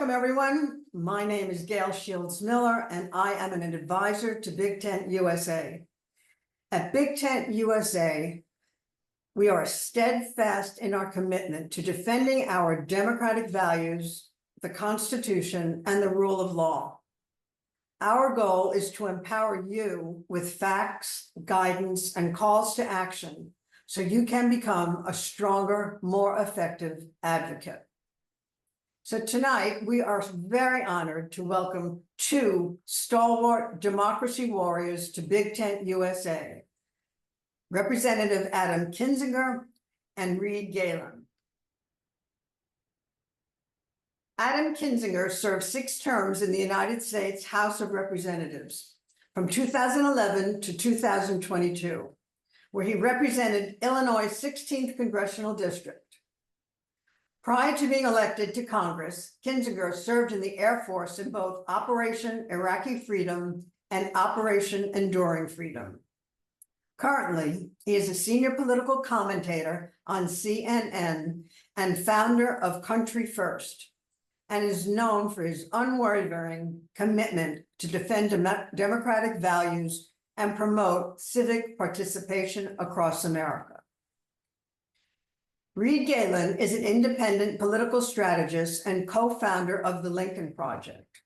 Welcome, everyone. My name is Gail Shields Miller, and I am an advisor to Big Tent USA. At Big Tent USA, we are steadfast in our commitment to defending our democratic values, the Constitution, and the rule of law. Our goal is to empower you with facts, guidance, and calls to action so you can become a stronger, more effective advocate. So tonight, we are very honored to welcome two stalwart democracy warriors to Big Tent USA, Representative Adam Kinzinger and Galen. Adam Kinzinger served 6 terms in the United States House of Representatives from 2011 to 2022, where he represented Illinois' 16th Congressional District. Prior to being elected to Congress, Kinzinger served in the Air Force in both Operation Iraqi Freedom and Operation Enduring Freedom. Currently, he is a senior political commentator on CNN and founder of Country First, and is known for his unwavering commitment to defend democratic values and promote civic participation across America. Galen is an independent political strategist and co-founder of the Lincoln Project.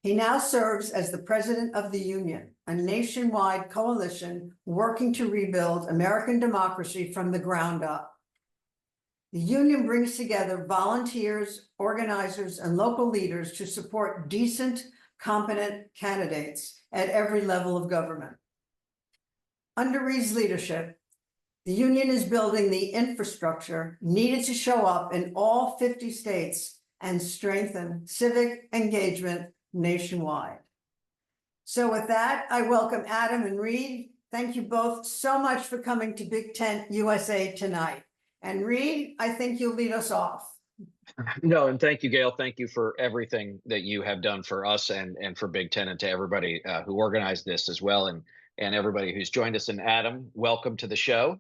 He now serves as the president of the Union, a nationwide coalition working to rebuild American democracy from the ground up. The Union brings together volunteers, organizers, and local leaders to support decent, competent candidates at every level of government. Under Reed's leadership, the Union is building the infrastructure needed to show up in all 50 states and strengthen civic engagement nationwide. So with that, I welcome Adam and Reed. Thank you both so much for coming to Big Tent USA tonight. And Reed, I think you'll lead us off. No, and thank you, Gail. Thank you for everything that you have done for us and for Big Tent, and to everybody who organized this as well, and everybody who's joined us. And Adam, welcome to the show.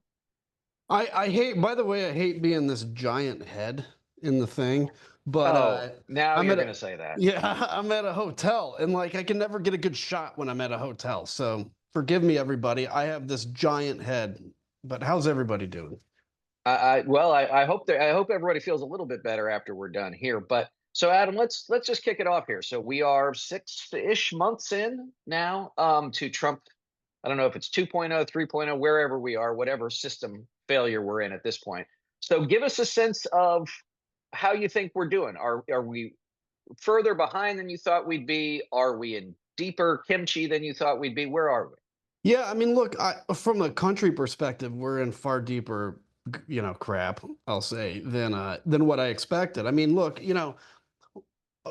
I hate, by the way, I hate being this giant head in the thing, but now you're going to say that. Yeah, I'm at a hotel, and like I can never get a good shot when I'm at a hotel. So forgive me, everybody. I have this giant head, but how's everybody doing? I hope everybody feels a little bit better after we're done here. But so Adam, let's just kick it off here. So we are 6-ish months in now to Trump. I don't know if it's 2.0, 3.0, wherever we are, whatever system failure we're in at this point. So give us a sense of how you think we're doing. Are we further behind than you thought we'd be? Are we in deeper kimchi than you thought we'd be? Where are we? Yeah, I mean, look, from a country perspective, we're in far deeper, crap, I'll say, than what I expected. I mean, look,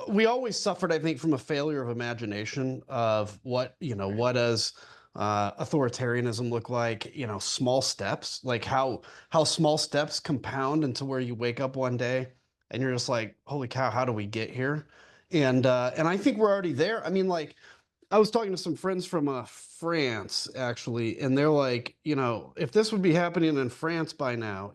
we always suffered, I think, from a failure of imagination of what does authoritarianism look like, small steps, like how small steps compound into where you wake up one day and you're just like, holy cow, how do we get here? And I think we're already there. I mean, like, I was talking to some friends from France, actually, and they're like, if this would be happening in France by now,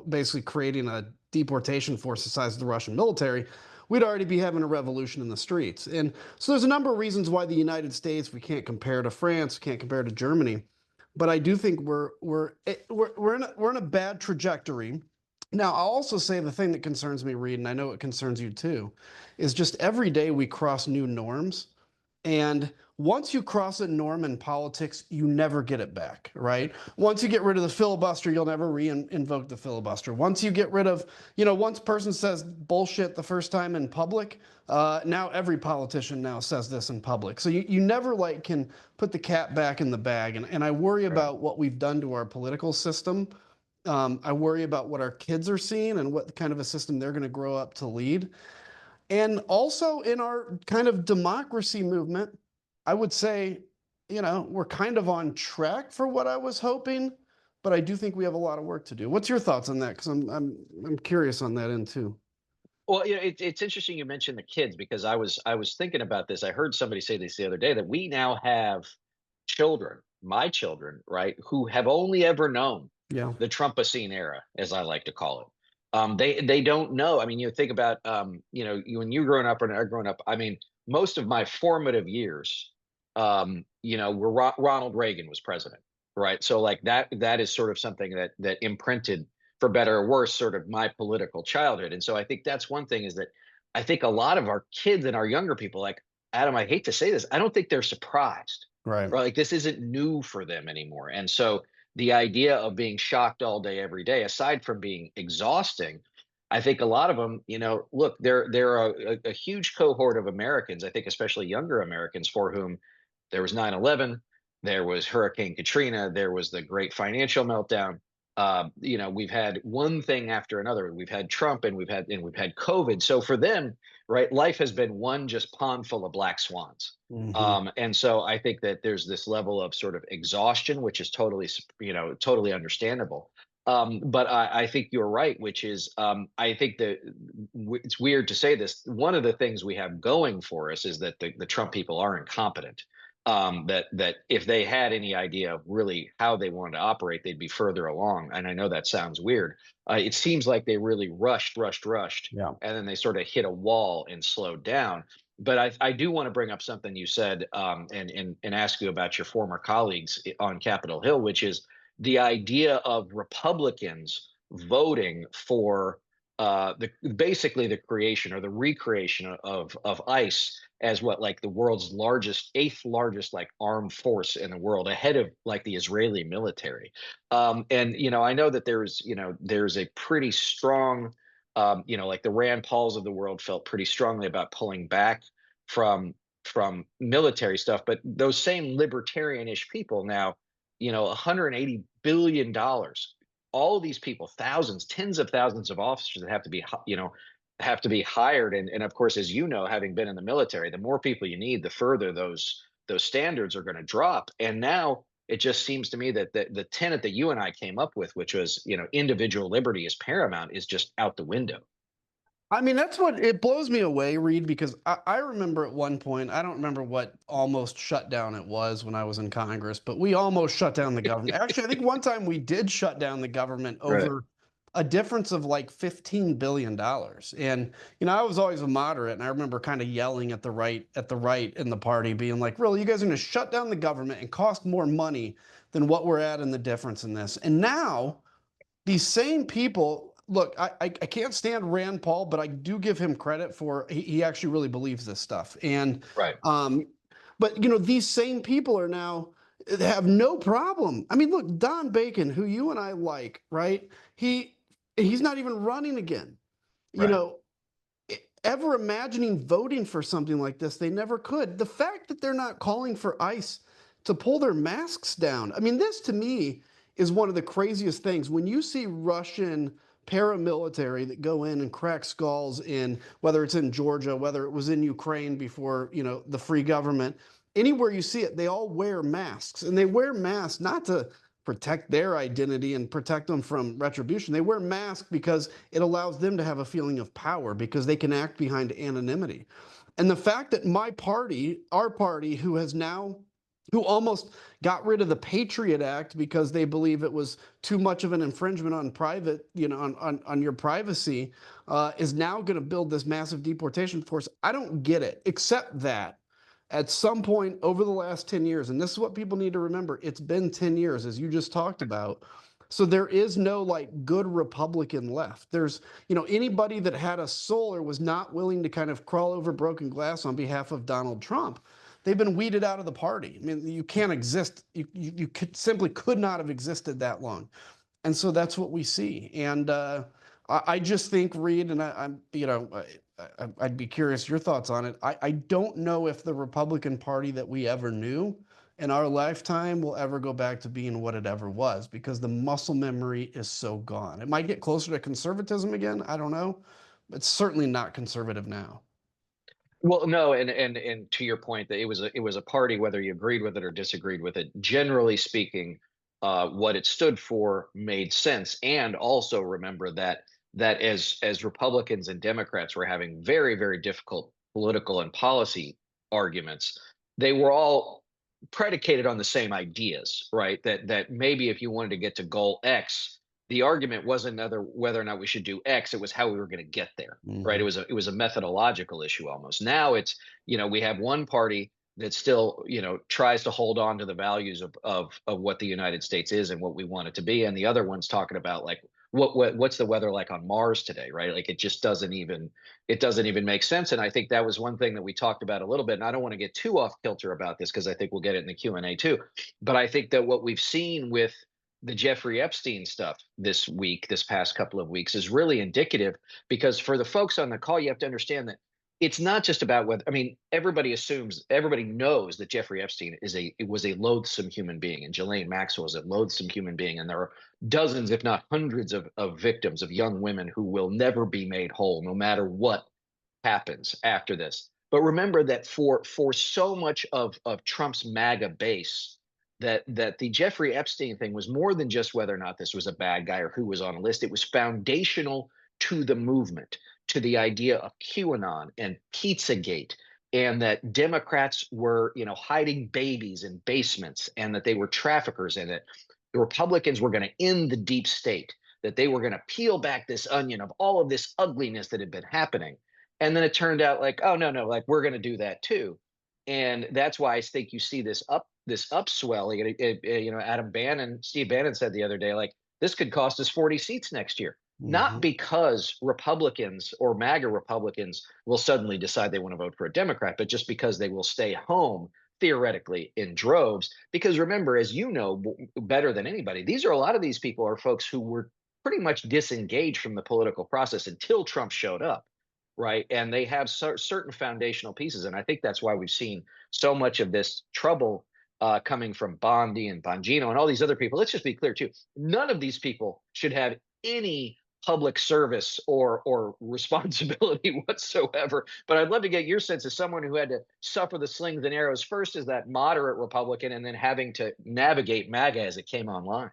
basically creating a deportation force the size of the Russian military, we'd already be having a revolution in the streets. And so there's a number of reasons why the United States, we can't compare to France, we can't compare to Germany. But I do think we're in a bad trajectory. Now, I'll also say the thing that concerns me, Reed, and I know it concerns you too, is just every day we cross new norms. And once you cross a norm in politics, you never get it back, right? Once you get rid of the filibuster, you'll never re-invoke the filibuster. Once you get rid of, once a person says bullshit the first time in public, now every politician now says this in public. So you never can put the cat back in the bag. And I worry about what we've done to our political system. I worry about what our kids are seeing and what kind of a system they're going to grow up to lead. And also in our kind of democracy movement, I would say, we're kind of on track for what I was hoping, but I do think we have a lot of work to do. What's your thoughts on that? Because I'm curious on that end too. Well, it's interesting you mentioned the kids, because I was thinking about this. I heard somebody say this the other day, that we now have children, my children, right, who have only ever known the Trumpocene era, as I like to call it. They don't know. I mean, you think about when you're growing up and I growing up. I mean, most of my formative years, were Ronald Reagan was president, right? So like that is sort of something that imprinted, for better or worse, sort of my political childhood. And so I think that's one thing, is that I think a lot of our kids and our younger people, like Adam, I hate to say this, I don't think they're surprised, Right. right? Like this isn't new for them anymore. And so the idea of being shocked all day, every day, aside from being exhausting, I think a lot of them, look, there are a huge cohort of Americans, I think especially younger Americans, for whom there was 9/11, there was Hurricane Katrina, there was the great financial meltdown. We've had one thing after another. We've had Trump, and we've had COVID. So for them, right, life has been one just pond full of black swans. Mhm. And so I think that there's this level of sort of exhaustion, which is totally understandable. But I think you're right, which is I think that it's weird to say this. One of the things we have going for us is that the Trump people are incompetent. That if they had any idea of really how they wanted to operate, they'd be further along. And I know that sounds weird. It seems like they really rushed, Yeah. and then they sort of hit a wall and slowed down. But I do want to bring up something you said, and ask you about your former colleagues on Capitol Hill, which is the idea of Republicans voting for basically the creation or the recreation of ICE as what, like, the world's eighth largest like armed force in the world, ahead of like the Israeli military. And I know that there's a pretty strong, like the Rand Pauls of the world felt pretty strongly about pulling back from military stuff, but those same libertarian-ish people now, $180 billion, all of these people, thousands, tens of thousands of officers that have to be hired. And of course, as you know, having been in the military, the more people you need, the further those standards are going to drop. And now it just seems to me that the tenet that you and I came up with, which was, individual liberty is paramount, is just out the window. I mean, that's what it blows me away, Reed, because I remember at one point, I don't remember what almost shutdown it was when I was in Congress, but we almost shut down the government. Actually, I think one time we did shut down the government Right. over a difference of like $15 billion. And, I was always a moderate, and I remember kind of yelling at the right in the party, being like, really, you guys are going to shut down the government and cost more money than what we're at in the difference in this. And now these same people, look, I can't stand Rand Paul, but I do give him credit for he actually really believes this stuff. And Right. but these same people are now have no problem. I mean, look, Don Bacon, who you and I like, right? He's not even running again. You Right. know, ever imagining voting for something like this, they never could. The fact that they're not calling for ICE to pull their masks down, I mean, this to me is one of the craziest things. When you see Russian paramilitary that go in and crack skulls in, whether it's in Georgia, whether it was in Ukraine before, the free government, anywhere you see it, they all wear masks. And they wear masks not to protect their identity and protect them from retribution. They wear masks because it allows them to have a feeling of power, because they can act behind anonymity. And the fact that my party, our party, who almost got rid of the Patriot Act because they believe it was too much of an infringement on private, on your privacy, is now going to build this massive deportation force. I don't get it, except that at some point over the last 10 years, and this is what people need to remember, it's been 10 years, as you just talked about. So there is no like good Republican left. There's, anybody that had a soul or was not willing to kind of crawl over broken glass on behalf of Donald Trump, they've been weeded out of the party. I mean, you can't exist. You simply could not have existed that long. And so that's what we see. And I just think, Reed, and I'd be curious your thoughts on it. I don't know if the Republican Party that we ever knew in our lifetime will ever go back to being what it ever was, because the muscle memory is so gone. It might get closer to conservatism again. I don't know. It's certainly not conservative now. Well, no, and to your point, that it was a party, whether you agreed with it or disagreed with it. Generally speaking, what it stood for made sense. And also remember that as Republicans and Democrats were having very, very difficult political and policy arguments, they were all predicated on the same ideas, right? That maybe if you wanted to get to goal X, the argument wasn't whether or not we should do X, it was how we were going to get there, right? Mhm. It was a methodological issue almost. Now it's, we have one party that still, tries to hold on to the values of what the United States is and what we want it to be, and the other one's talking about like what's the weather like on Mars today, right? Like it doesn't even make sense. And I think that was one thing that we talked about a little bit. And I don't want to get too off kilter about this because I think we'll get it in the Q&A too. But I think that what we've seen with the Jeffrey Epstein stuff this past couple of weeks is really indicative, because for the folks on the call, you have to understand that it's not just about whether, I mean, everybody knows that Jeffrey Epstein was a loathsome human being, and Ghislaine Maxwell is a loathsome human being. And there are dozens, if not hundreds of victims, of young women who will never be made whole, no matter what happens after this. But remember that for so much of Trump's MAGA base, that the Jeffrey Epstein thing was more than just whether or not this was a bad guy or who was on a list. It was foundational to the movement, to the idea of QAnon and Pizzagate, and that Democrats were, hiding babies in basements, and that they were traffickers, and that the Republicans were going to end the deep state, that they were going to peel back this onion of all of this ugliness that had been happening. And then it turned out like, oh no, like we're going to do that too. And that's why I think you see this upswelling. And Steve Bannon said the other day, like, this could cost us 40 seats next year. Not Mhm. because Republicans or MAGA Republicans will suddenly decide they want to vote for a Democrat, but just because they will stay home theoretically in droves. Because remember, as you know better than anybody, a lot of these people are folks who were pretty much disengaged from the political process until Trump showed up, right? And they have certain foundational pieces. And I think that's why we've seen so much of this trouble coming from Bondi and Bongino and all these other people. Let's just be clear too. None of these people should have any public service or responsibility whatsoever. But I'd love to get your sense as someone who had to suffer the slings and arrows first as that moderate Republican, and then having to navigate MAGA as it came online.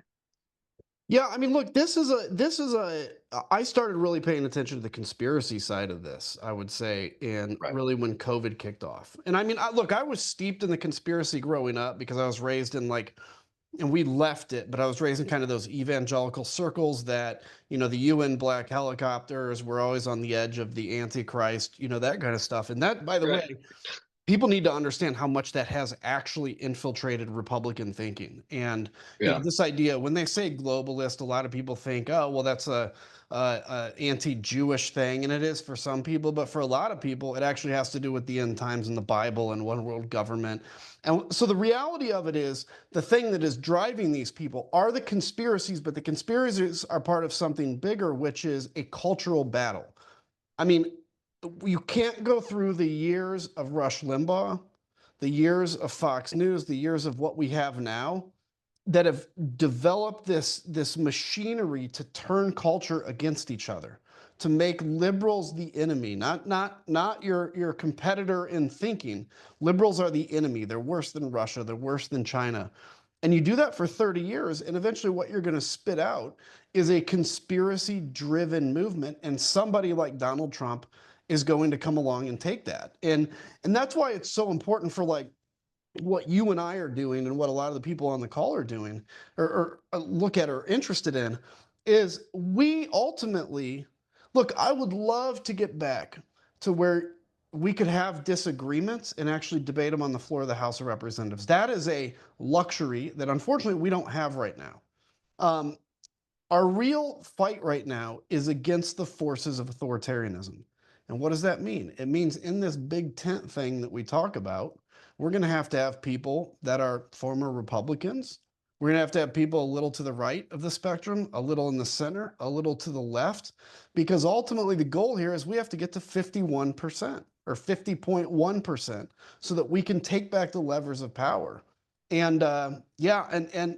Yeah, I mean, look, I started really paying attention to the conspiracy side of this, I would say, and Right. really when COVID kicked off. And I mean, look, I was steeped in the conspiracy growing up because I was raised in and we left it, but I was raised in kind of those evangelical circles that, the UN black helicopters were always on the edge of the Antichrist, that kind of stuff. And that, by the way, Right. people need to understand how much that has actually infiltrated Republican thinking. And Yeah. this idea, when they say globalist, a lot of people think, oh, well, that's a anti-Jewish thing, and it is for some people, but for a lot of people, it actually has to do with the end times and the Bible and one world government. And so the reality of it is, the thing that is driving these people are the conspiracies, but the conspiracies are part of something bigger, which is a cultural battle. I mean, you can't go through the years of Rush Limbaugh, the years of Fox News, the years of what we have now, that have developed this machinery to turn culture against each other, to make liberals the enemy, not your competitor in thinking. Liberals are the enemy. They're worse than Russia. They're worse than China. And you do that for 30 years, and eventually what you're going to spit out is a conspiracy-driven movement, and somebody like Donald Trump is going to come along and take that. And that's why it's so important for what you and I are doing, and what a lot of the people on the call are doing, or look at or interested in, is we ultimately look. I would love to get back to where we could have disagreements and actually debate them on the floor of the House of Representatives. That is a luxury that unfortunately we don't have right now. Um, our real fight right now is against the forces of authoritarianism. And what does that mean? It means in this big tent thing that we talk about, we're going to have people that are former Republicans. We're going to have people a little to the right of the spectrum, a little in the center, a little to the left, because ultimately the goal here is we have to get to 51% or 50.1% so that we can take back the levers of power. And and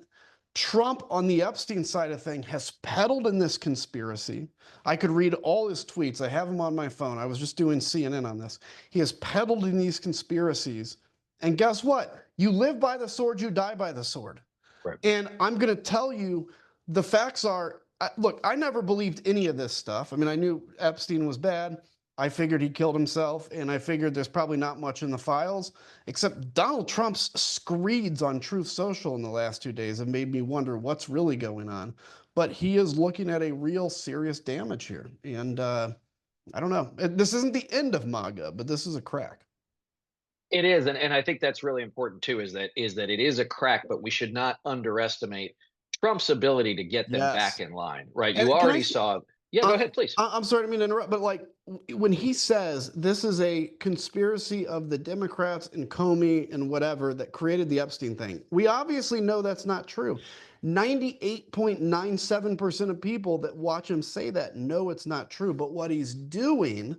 Trump on the Epstein side of thing has peddled in this conspiracy. I could read all his tweets. I have them on my phone. I was just doing CNN on this. He has peddled in these conspiracies. And guess what? You live by the sword, you die by the sword. Right. And I'm going to tell you, the facts are, look, I never believed any of this stuff. I mean, I knew Epstein was bad. I figured he killed himself, and I figured there's probably not much in the files, except Donald Trump's screeds on Truth Social in the last 2 days have made me wonder what's really going on. But he is looking at a real serious damage here. And I don't know. This isn't the end of MAGA, but this is a crack. It is, and I think that's really important too, is that it is a crack, but we should not underestimate Trump's ability to get them back Yes. in line, right? You And can I already saw. Yeah, go ahead, please. I'm sorry to mean to interrupt, but like when he says this is a conspiracy of the Democrats and Comey and whatever that created the Epstein thing, we obviously know that's not true. 98.97% of people that watch him say that know it's not true. But what he's doing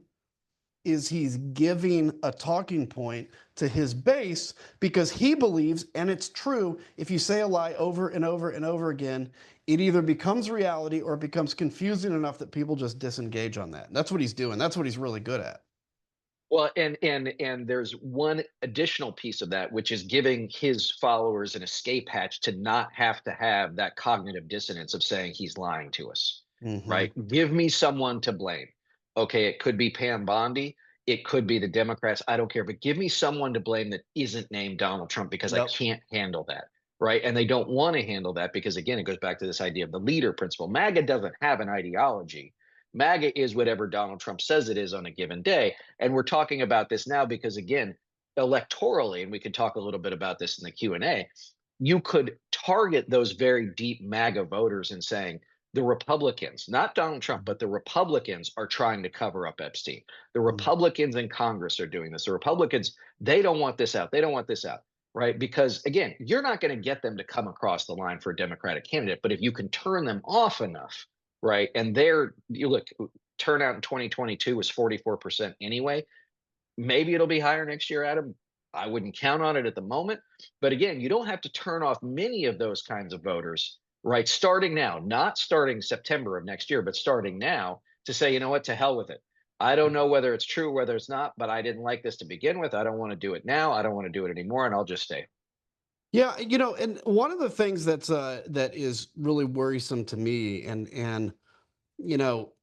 is he's giving a talking point to his base because he believes, and it's true, if you say a lie over and over and over again, it either becomes reality or it becomes confusing enough that people just disengage on that. That's what he's doing. That's what he's really good at. Well, and there's one additional piece of that, which is giving his followers an escape hatch to not have to have that cognitive dissonance of saying he's lying to us, right? Give me someone to blame. Okay, it could be Pam Bondi, it could be the Democrats, I don't care, but give me someone to blame that isn't named Donald Trump because I Yep. can't handle that, right? And they don't want to handle that because, again, it goes back to this idea of the leader principle. MAGA doesn't have an ideology. MAGA is whatever Donald Trump says it is on a given day. And we're talking about this now because, again, electorally, and we could talk a little bit about this in the Q&A, you could target those very deep MAGA voters and saying, the Republicans, not Donald Trump, but the Republicans are trying to cover up Epstein. The Republicans in Congress are doing this. The Republicans, they don't want this out. They don't want this out, right? Because, again, you're not going to get them to come across the line for a Democratic candidate. But if you can turn them off enough, right? And you look, turnout in 2022 was 44% anyway. Maybe it'll be higher next year, Adam. I wouldn't count on it at the moment. But again, you don't have to turn off many of those kinds of voters, right? Starting now, not starting September of next year, but starting now to say, you know what, to hell with it. I don't know whether it's true, whether it's not, but I didn't like this to begin with. I don't want to do it now. I don't want to do it anymore. And I'll just stay. Yeah, and one of the things that is really worrisome to me, and you know,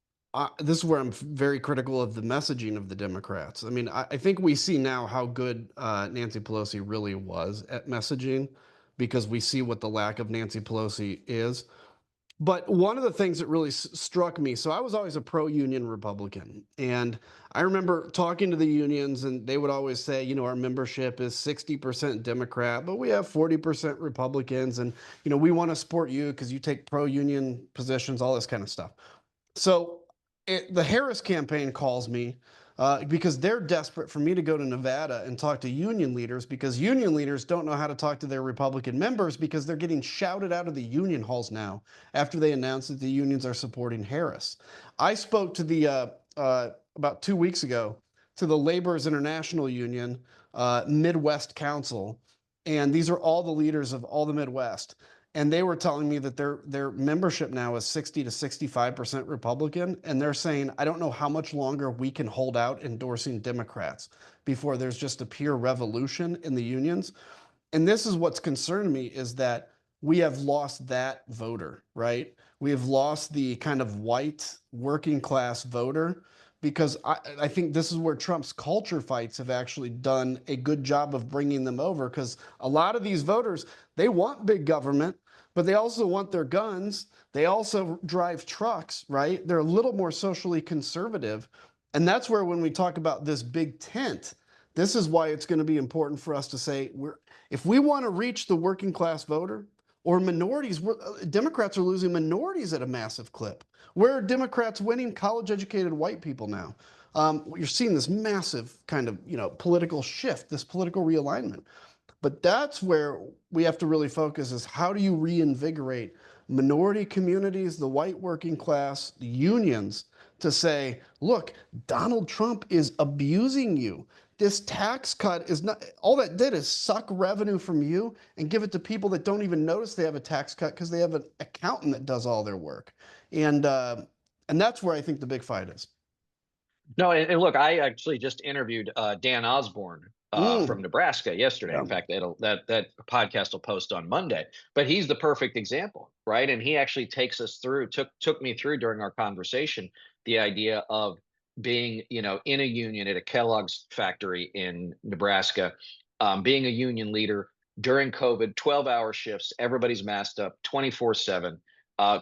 this is where I'm very critical of the messaging of the Democrats. I mean, I think we see now how good Nancy Pelosi really was at messaging because we see what the lack of Nancy Pelosi is. But one of the things that really struck me, so I was always a pro-union Republican, and I remember talking to the unions, and they would always say, our membership is 60% Democrat, but we have 40% Republicans, and we want to support you because you take pro-union positions, all this kind of stuff. So the Harris campaign calls me because they're desperate for me to go to Nevada and talk to union leaders because union leaders don't know how to talk to their Republican members because they're getting shouted out of the union halls now after they announced that the unions are supporting Harris. I spoke to the about 2 weeks ago to the Laborers International Union Midwest Council, and these are all the leaders of all the Midwest. And they were telling me that their membership now is 60 to 65% Republican. And they're saying, I don't know how much longer we can hold out endorsing Democrats before there's just a pure revolution in the unions. And this is what's concerned me is that we have lost that voter, right? We have lost the kind of white working class voter because I think this is where Trump's culture fights have actually done a good job of bringing them over because a lot of these voters, they want big government, but they also want their guns. They also drive trucks, right? They're a little more socially conservative. And that's where when we talk about this big tent, this is why it's going to be important for us to say, if we want to reach the working class voter or minorities, Democrats are losing minorities at a massive clip. Where are Democrats winning? College-educated white people now. You're seeing this massive kind of, political shift, this political realignment. But that's where we have to really focus is how do you reinvigorate minority communities, the white working class, the unions to say, look, Donald Trump is abusing you. This tax cut is not, all that did is suck revenue from you and give it to people that don't even notice they have a tax cut because they have an accountant that does all their work. And that's where I think the big fight is. No, and look, I actually just interviewed Dan Osborne from Nebraska yesterday. Yeah. In fact, that podcast will post on Monday. But he's the perfect example, right? And he actually takes us through, took me through during our conversation, the idea of being, in a union at a Kellogg's factory in Nebraska, being a union leader during COVID, 12-hour shifts, everybody's masked up 24/7.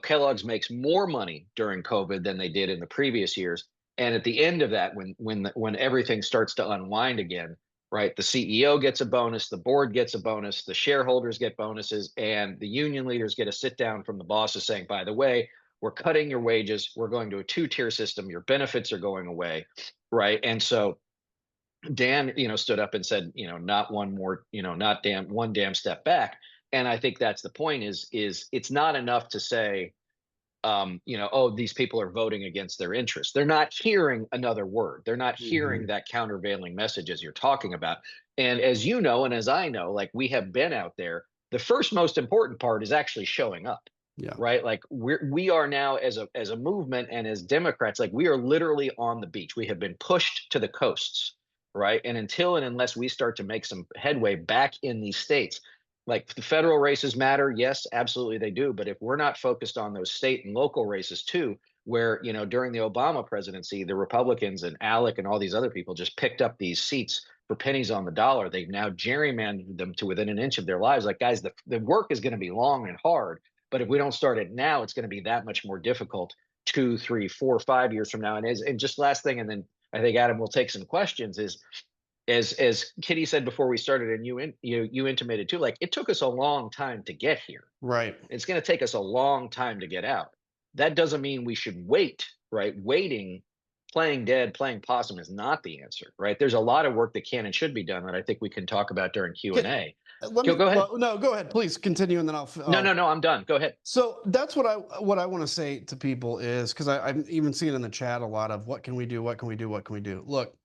Kellogg's makes more money during COVID than they did in the previous years. And at the end of that, when everything starts to unwind again, right, the CEO gets a bonus, the board gets a bonus, the shareholders get bonuses, and the union leaders get a sit down from the bosses saying, by the way, we're cutting your wages, we're going to a two-tier system, your benefits are going away, right? And so Dan, stood up and said, not one more, not one damn step back. And I think that's the point is it's not enough to say, oh, these people are voting against their interests. They're not hearing another word. They're not hearing that countervailing message as you're talking about. And as you know, and as I know, like we have been out there, the first most important part is actually showing up. Yeah. Right. Like we are now as a movement and as Democrats, like we are literally on the beach. We have been pushed to the coasts. Right. And unless we start to make some headway back in these states, like the federal races matter. Yes, absolutely they do. But if we're not focused on those state and local races too, where, during the Obama presidency, the Republicans and Alec and all these other people just picked up these seats for pennies on the dollar. They've now gerrymandered them to within an inch of their lives. Like, guys, the work is going to be long and hard. But if we don't start it now, it's going to be that much more difficult 2, 3, 4, 5 years from now. And just last thing, and then I think Adam will take some questions, is as Kitty said before we started, and you intimated too, like it took us a long time to get here. Right. It's going to take us a long time to get out. That doesn't mean we should wait, right? Waiting, playing dead, playing possum is not the answer, right? There's a lot of work that can and should be done that I think we can talk about during Q&A. Go ahead. Well, no, go ahead. Please continue, and then I'll. No, I'm done. Go ahead. So that's what I want to say to people is, because I'm even seeing in the chat a lot of what can we do? What can we do? What can we do? Look,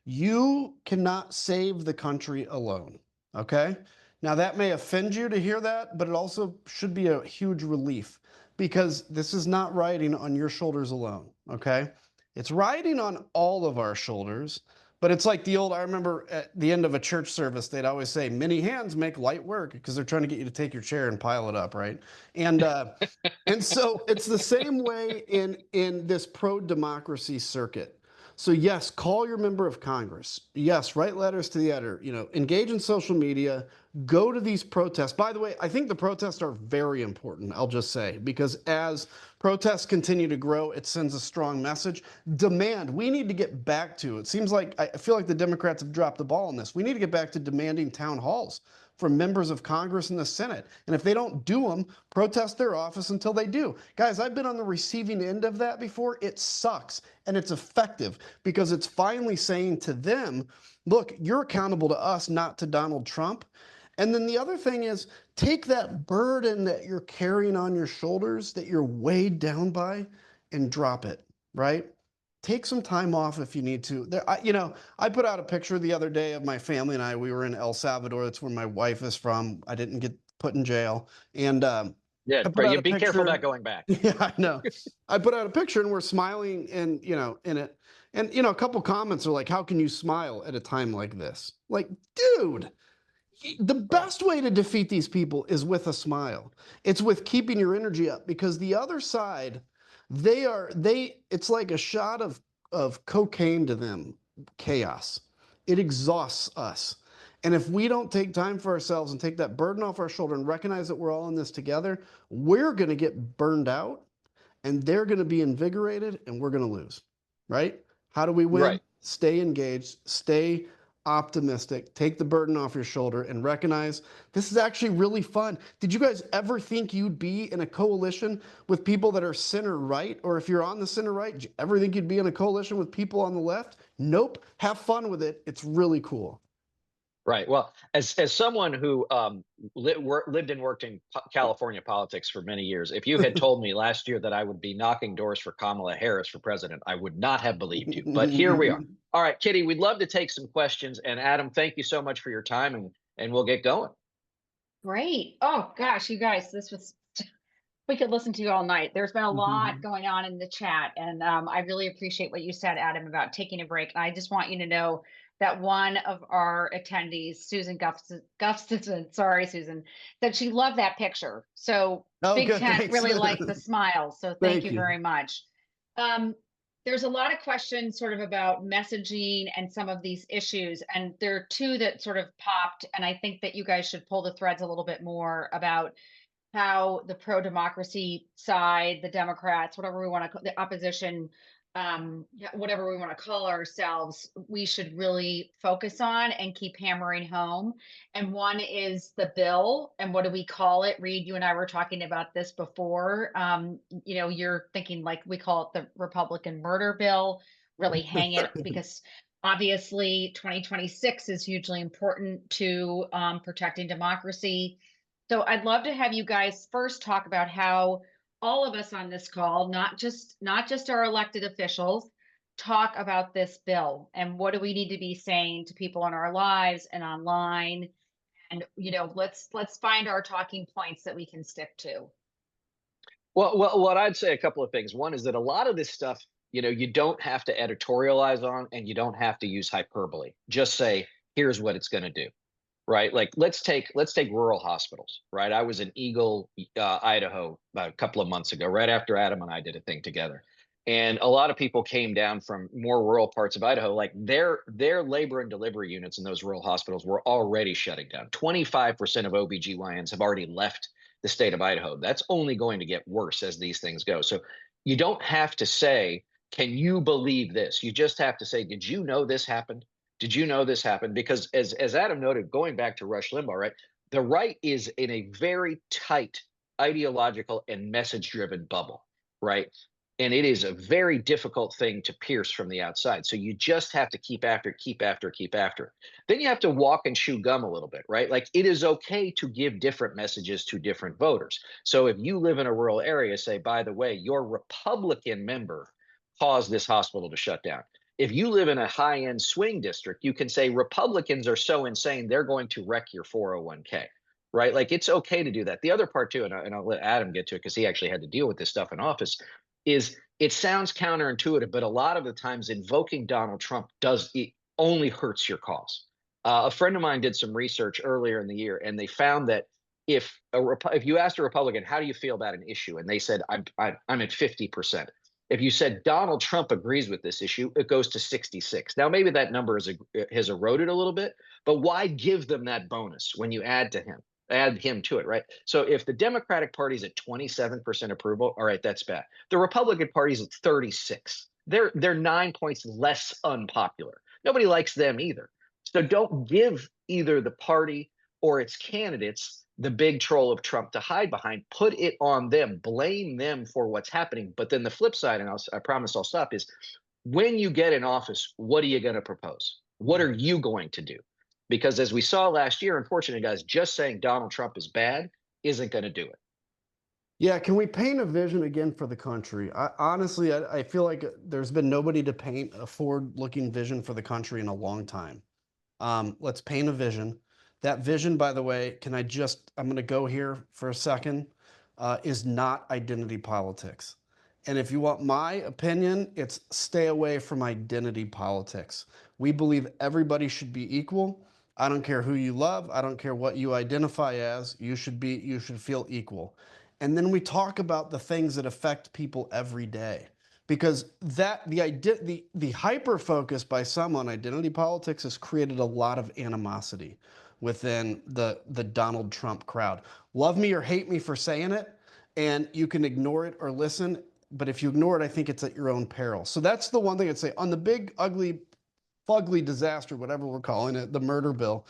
you cannot save the country alone. Okay. Now that may offend you to hear that, but it also should be a huge relief, because this is not riding on your shoulders alone. Okay. It's riding on all of our shoulders. But it's like I remember at the end of a church service, they'd always say, many hands make light work, because they're trying to get you to take your chair and pile it up, right? And and so it's the same way in this pro-democracy circuit. So yes, call your member of Congress. Yes, write letters to the editor, engage in social media, go to these protests. By the way, I think the protests are very important, I'll just say, because as protests continue to grow, it sends a strong message. Demand, we need to get back to, it seems like, I feel like the Democrats have dropped the ball on this. We need to get back to demanding town halls from members of Congress and the Senate. And if they don't do them, protest their office until they do. Guys, I've been on the receiving end of that before. It sucks, and it's effective, because it's finally saying to them, look, you're accountable to us, not to Donald Trump. And then the other thing is, take that burden that you're carrying on your shoulders, that you're weighed down by, and drop it, right? Take some time off if you need to. I put out a picture the other day of my family and I. We were in El Salvador. That's where my wife is from. I didn't get put in jail. And yeah, but you be careful about going back. Yeah, I know. I put out a picture and we're smiling, and in it. And a couple comments are like, how can you smile at a time like this? Like, dude, the best way to defeat these people is with a smile. It's with keeping your energy up, because the other side, it's like a shot of cocaine to them, chaos. It exhausts us. And if we don't take time for ourselves and take that burden off our shoulder and recognize that we're all in this together, we're going to get burned out, and they're going to be invigorated, and we're going to lose, right? How do we win? Right. Stay engaged, stay optimistic, take the burden off your shoulder, and recognize this is actually really fun. Did you guys ever think you'd be in a coalition with people that are center right? Or if you're on the center right, did you ever think you'd be in a coalition with people on the left? Nope. Have fun with it. It's really cool. Right. Well, as someone who lived and worked in California politics for many years, if you had told me last year that I would be knocking doors for Kamala Harris for president, I would not have believed you. But here we are. All right, Kitty, we'd love to take some questions. And Adam, thank you so much for your time, and we'll get going. Great. Oh gosh, you guys, we could listen to you all night. There's been a lot going on in the chat, and I really appreciate what you said, Adam, about taking a break. And I just want you to know that one of our attendees, Susan Gustafson, sorry, Susan, said she loved that picture. So Big Tent really liked the smile. So thank you very much. there's a lot of questions sort of about messaging and some of these issues. And there are two that sort of popped. And I think that you guys should pull the threads a little bit more about how the pro-democracy side, the Democrats, whatever we want to call the opposition, whatever we want to call ourselves, we should really focus on and keep hammering home. And one is the bill. And what do we call it? Reed, you and I were talking about this before. You're thinking like we call it the Republican murder bill, really hang it because obviously 2026 is hugely important to protecting democracy. So I'd love to have you guys first talk about how all of us on this call, not just our elected officials, talk about this bill and what do we need to be saying to people in our lives and online. And let's find our talking points that we can stick to. Well, what I'd say a couple of things. One is that a lot of this stuff, you don't have to editorialize on, and you don't have to use hyperbole. Just say, here's what it's going to do. Right. Like let's take rural hospitals. Right. I was in Eagle, Idaho about a couple of months ago, right after Adam and I did a thing together. And a lot of people came down from more rural parts of Idaho, like their labor and delivery units in those rural hospitals were already shutting down. 25% of OBGYNs have already left the state of Idaho. That's only going to get worse as these things go. So you don't have to say, can you believe this? You just have to say, did you know this happened? Did you know this happened? Because as Adam noted, going back to Rush Limbaugh, right, the right is in a very tight ideological and message-driven bubble, right? And it is a very difficult thing to pierce from the outside. So you just have to keep after, keep after, keep after. Then you have to walk and chew gum a little bit, right? Like it is okay to give different messages to different voters. So if you live in a rural area, say, by the way, your Republican member caused this hospital to shut down. If you live in a high-end swing district, you can say Republicans are so insane, they're going to wreck your 401k, right? Like it's okay to do that. The other part too, and I'll let Adam get to it because he actually had to deal with this stuff in office, is it sounds counterintuitive, but a lot of the times invoking Donald Trump it only hurts your cause. A friend of mine did some research earlier in the year, and they found that if you asked a Republican, how do you feel about an issue? And they said, I'm at 50%. If you said Donald Trump agrees with this issue, it goes to 66. Now, maybe that number has eroded a little bit, but why give them that bonus when you add him to it, right? So if the Democratic Party's at 27% approval, all right, that's bad. The Republican Party's at 36. They're 9 points less unpopular. Nobody likes them either. So don't give either the party or its candidates the big troll of Trump to hide behind. Put it on them, blame them for what's happening. But then the flip side, and I promise I'll stop, is when you get in office, what are you going to propose? What are you going to do? Because as we saw last year, unfortunately, guys, just saying Donald Trump is bad isn't going to do it. Yeah, can we paint a vision again for the country? Honestly, I feel like there's been nobody to paint a forward-looking vision for the country in a long time. Let's paint a vision. That vision, by the way, I'm going to go here for a second, is not identity politics. And if you want my opinion, it's stay away from identity politics. We believe everybody should be equal. I don't care who you love. I don't care what you identify as. You should feel equal. And then we talk about the things that affect people every day. Because the hyper focus by some on identity politics has created a lot of animosity within the Donald Trump crowd. Love me or hate me for saying it, and you can ignore it or listen, but if you ignore it, I think it's at your own peril. So that's the one thing I'd say on the big, ugly, fugly disaster, whatever we're calling it, the murder bill.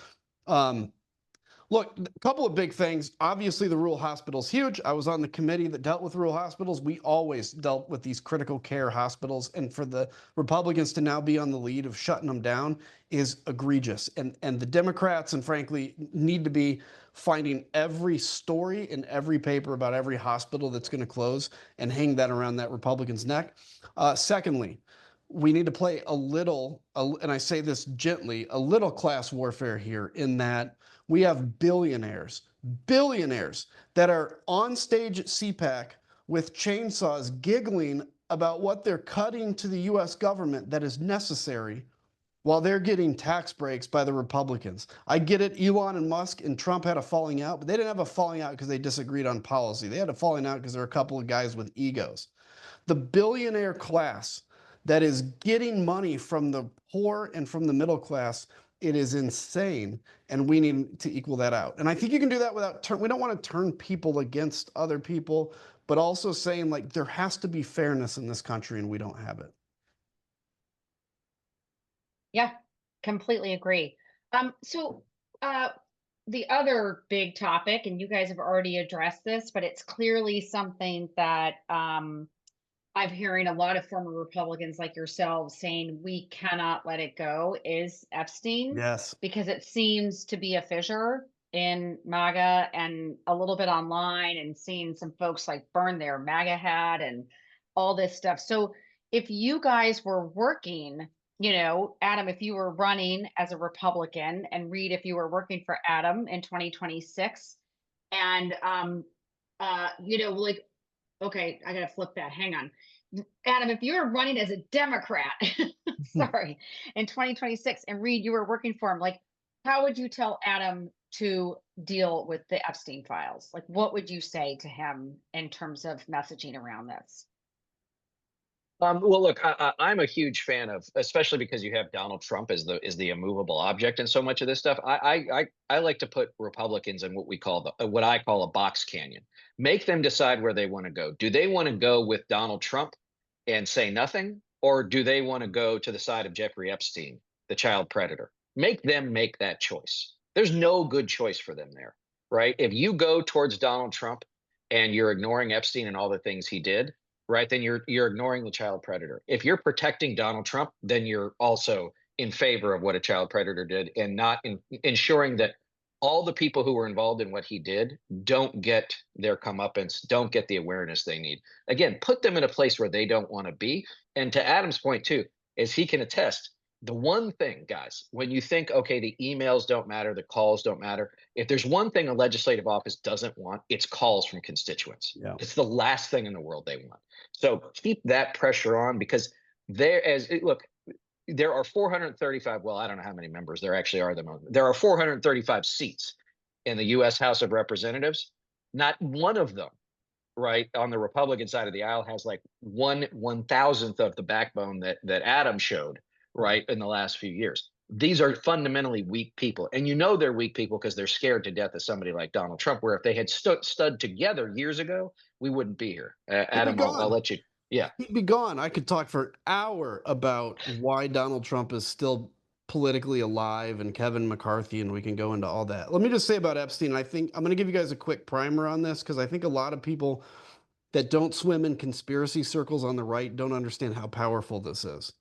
Look, a couple of big things. Obviously, the rural hospital's huge. I was on the committee that dealt with rural hospitals. We always dealt with these critical care hospitals. And for the Republicans to now be on the lead of shutting them down is egregious. And the Democrats, and frankly, need to be finding every story in every paper about every hospital that's going to close and hang that around that Republican's neck. Secondly, we need to play and I say this gently, a little class warfare here in that we have billionaires that are on stage at CPAC with chainsaws giggling about what they're cutting to the US government that is necessary while they're getting tax breaks by the Republicans. I get it, Elon and Musk and Trump had a falling out, but they didn't have a falling out because they disagreed on policy. They had a falling out because there are a couple of guys with egos. The billionaire class that is getting money from the poor and from the middle class. It is insane, and we need to equal that out. And I think you can do that without we don't want to turn people against other people, but also saying like there has to be fairness in this country, and we don't have it. Yeah, completely agree. So the other big topic, and you guys have already addressed this, but it's clearly something that I'm hearing a lot of former Republicans like yourselves saying we cannot let it go, is Epstein, Yes. because it seems to be a fissure in MAGA and a little bit online, and seeing some folks like burn their MAGA hat and all this stuff. So if you guys were working, Adam, if you were running as a Republican, and Reed, if you were working for Adam in 2026, and like, okay, I gotta flip that. Hang on. Adam, if you were running as a Democrat, sorry, in 2026, and Reed, you were working for him, like, how would you tell Adam to deal with the Epstein files? Like, what would you say to him in terms of messaging around this? Well, look, I'm a huge fan of, especially because you have Donald Trump as the immovable object in so much of this stuff. I like to put Republicans in what we call what I call a box canyon. Make them decide where they want to go. Do they want to go with Donald Trump and say nothing, or do they want to go to the side of Jeffrey Epstein, the child predator? Make them make that choice. There's no good choice for them there, right? If you go towards Donald Trump and you're ignoring Epstein and all the things he did, right, then you're ignoring the child predator. If you're protecting Donald Trump, then you're also in favor of what a child predator did, and not ensuring that all the people who were involved in what he did don't get their comeuppance, don't get the awareness they need. Again, put them in a place where they don't want to be. And to Adam's point too, as he can attest, the one thing, guys, when you think, okay, the emails don't matter, the calls don't matter, if there's one thing a legislative office doesn't want, it's calls from constituents. Yeah. It's the last thing in the world they want. So keep that pressure on, because look, there are 435, well, I don't know how many members there actually are at the moment. There are 435 seats in the US House of Representatives. Not one of them, right, on the Republican side of the aisle has like 1/1000th of the backbone that Adam showed, right, in the last few years. These are fundamentally weak people, and they're weak people because they're scared to death of somebody like Donald Trump. Where if they had stood together years ago, we wouldn't be here. Adam, I'll let you. Yeah, He'd be gone. I could talk for an hour about why Donald Trump is still politically alive, and Kevin McCarthy, and we can go into all that. Let me just say about Epstein, I think I'm going to give you guys a quick primer on this, because I think a lot of people that don't swim in conspiracy circles on the right don't understand how powerful this is.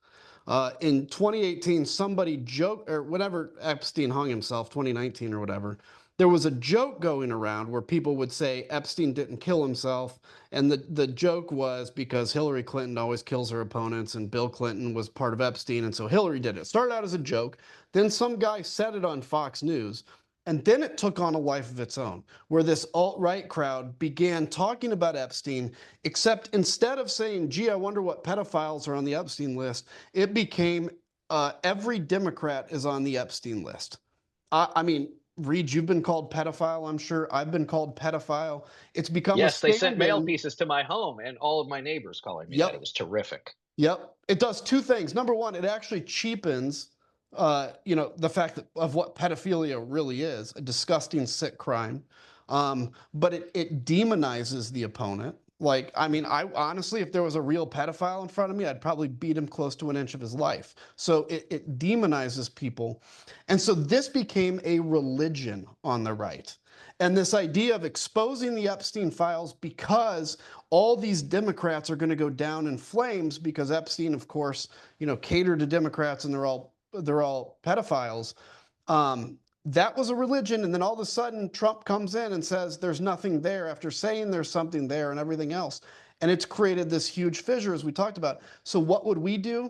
In 2018, somebody joked, or whenever Epstein hung himself, 2019 or whatever, there was a joke going around where people would say Epstein didn't kill himself. And the joke was because Hillary Clinton always kills her opponents, and Bill Clinton was part of Epstein, and so Hillary did it. Started out as a joke. Then some guy said it on Fox News. And then it took on a life of its own, where this alt-right crowd began talking about Epstein, except instead of saying, gee, I wonder what pedophiles are on the Epstein list, it became every Democrat is on the Epstein list. I mean, Reed, you've been called pedophile, I'm sure. I've been called pedophile. It's become yes, a they sent mail stand-in. pieces to my home, and all of my neighbors calling me that. It was terrific. Yep. It does two things. Number one, it actually cheapens the fact of what pedophilia really is, a disgusting, sick crime. But it demonizes the opponent. Like, I mean, I honestly, if there was a real pedophile in front of me, I'd probably beat him close to an inch of his life. So it demonizes people. And so this became a religion on the right. And this idea of exposing the Epstein files because all these Democrats are going to go down in flames because Epstein, of course, catered to Democrats, and they're all pedophiles. That was a religion, and then all of a sudden Trump comes in and says there's nothing there after saying there's something there and everything else. And it's created this huge fissure, as we talked about. So what would we do?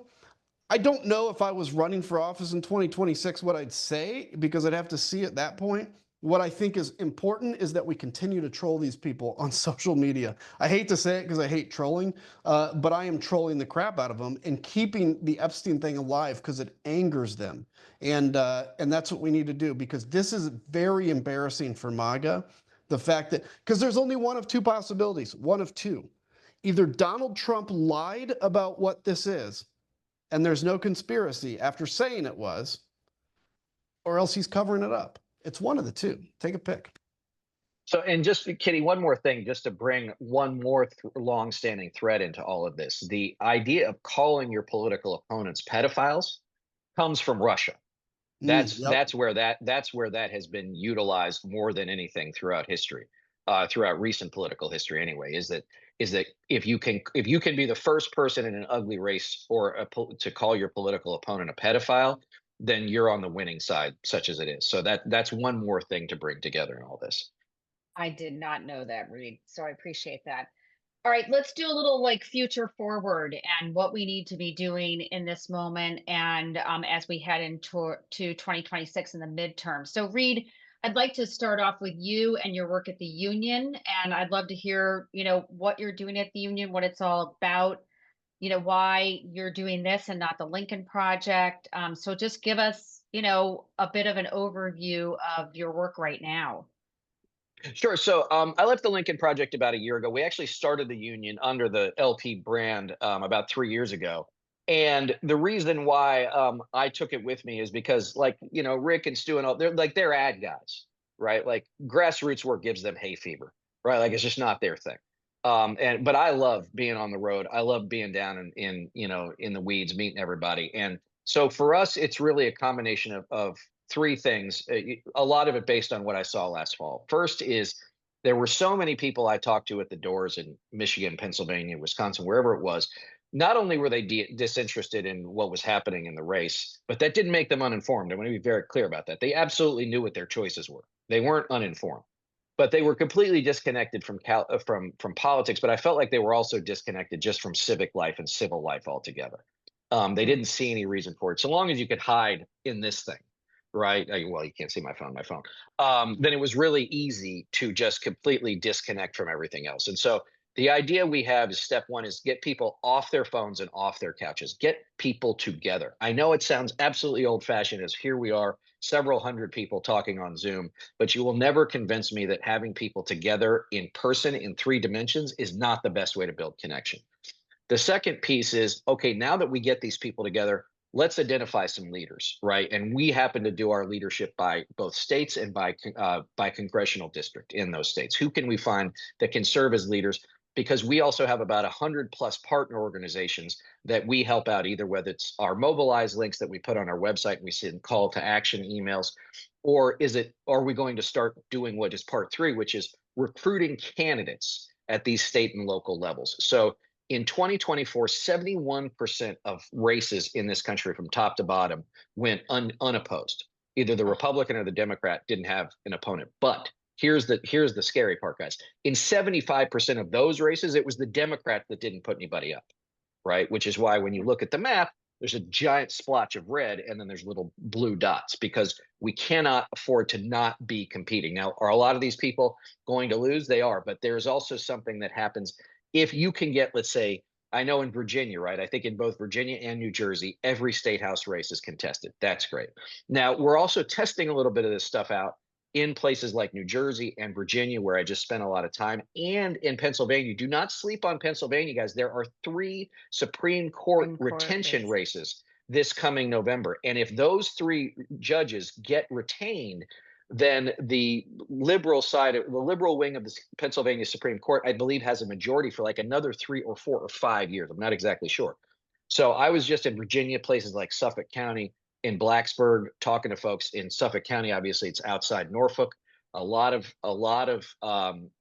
I don't know if I was running for office in 2026 what I'd say, because I'd have to see at that point. What I think is important is that we continue to troll these people on social media. I hate to say it because I hate trolling, but I am trolling the crap out of them and keeping the Epstein thing alive because it angers them. And that's what we need to do, because this is very embarrassing for MAGA. The fact that, because there's only one of two possibilities, one of two. Either Donald Trump lied about what this is, and there's no conspiracy after saying it was, or else he's covering it up. It's one of the two. Take a pick. So, and just Kitty, one more thing, just to bring one more long-standing thread into all of this. The idea of calling your political opponents pedophiles comes from Russia. That's Yep. where that has been utilized more than anything throughout history, throughout recent political history anyway. Is that if you can be the first person in an ugly race or to call your political opponent a pedophile, then you're on the winning side, such as it is. So that's one more thing to bring together in all this. I did not know that, Reed. So I appreciate that. All right, let's do a little like future forward and what we need to be doing in this moment and as we head into 2026 in the midterm. So, Reed, I'd like to start off with you and your work at the union, and I'd love to hear, what you're doing at the union, what it's all about, why you're doing this and not the Lincoln Project. So, just give us, a bit of an overview of your work right now. Sure. So I left the Lincoln Project about a year ago. We actually started the union under the LP brand about 3 years ago. And the reason why I took it with me is because, like, Rick and Stu and all, they're ad guys, right? Like grassroots work gives them hay fever, right? Like it's just not their thing. But I love being on the road. I love being down in the weeds, meeting everybody. And so for us, it's really a combination of three things, a lot of it based on what I saw last fall. First is there were so many people I talked to at the doors in Michigan, Pennsylvania, Wisconsin, wherever it was. Not only were they disinterested in what was happening in the race, but that didn't make them uninformed. I want to be very clear about that. They absolutely knew what their choices were. They weren't uninformed, but they were completely disconnected from politics. But I felt like they were also disconnected just from civic life and civil life altogether. They didn't see any reason for it. So long as you could hide in this thing, right? Well, you can't see my phone, then it was really easy to just completely disconnect from everything else. And so the idea we have is step one is get people off their phones and off their couches, get people together. I know it sounds absolutely old fashioned as here we are, several hundred people talking on Zoom, but you will never convince me that having people together in person in 3 dimensions is not the best way to build connection. The second piece is, okay, now that we get these people together, let's identify some leaders, right? And we happen to do our leadership by both states and by congressional district in those states. Who can we find that can serve as leaders? Because we also have about 100+ partner organizations that we help out, either whether it's our mobilize links that we put on our website and we send call to action emails, or are we going to start doing what is part 3, which is recruiting candidates at these state and local levels. So in 2024, 71% of races in this country from top to bottom went unopposed. Either the Republican or the Democrat didn't have an opponent. But here's the scary part, guys. In 75% of those races, it was the Democrat that didn't put anybody up, right? Which is why when you look at the map, there's a giant splotch of red and then there's little blue dots, because we cannot afford to not be competing. Now, are a lot of these people going to lose? They are, but there's also something that happens if you can get, let's say, I know in Virginia, right? I think in both Virginia and New Jersey, every state house race is contested. That's great. Now, we're also testing a little bit of this stuff out in places like New Jersey and Virginia, where I just spent a lot of time, and in Pennsylvania. Do not sleep on Pennsylvania, guys. There are 3 Supreme Court retention races this coming November. And if those 3 judges get retained, then the liberal wing of the Pennsylvania Supreme Court, I believe, has a majority for like another 3 or 4 or 5 years. I'm not exactly sure. So I was just in Virginia, places like Suffolk County, in Blacksburg, talking to folks in Suffolk County. Obviously, it's outside Norfolk. A lot of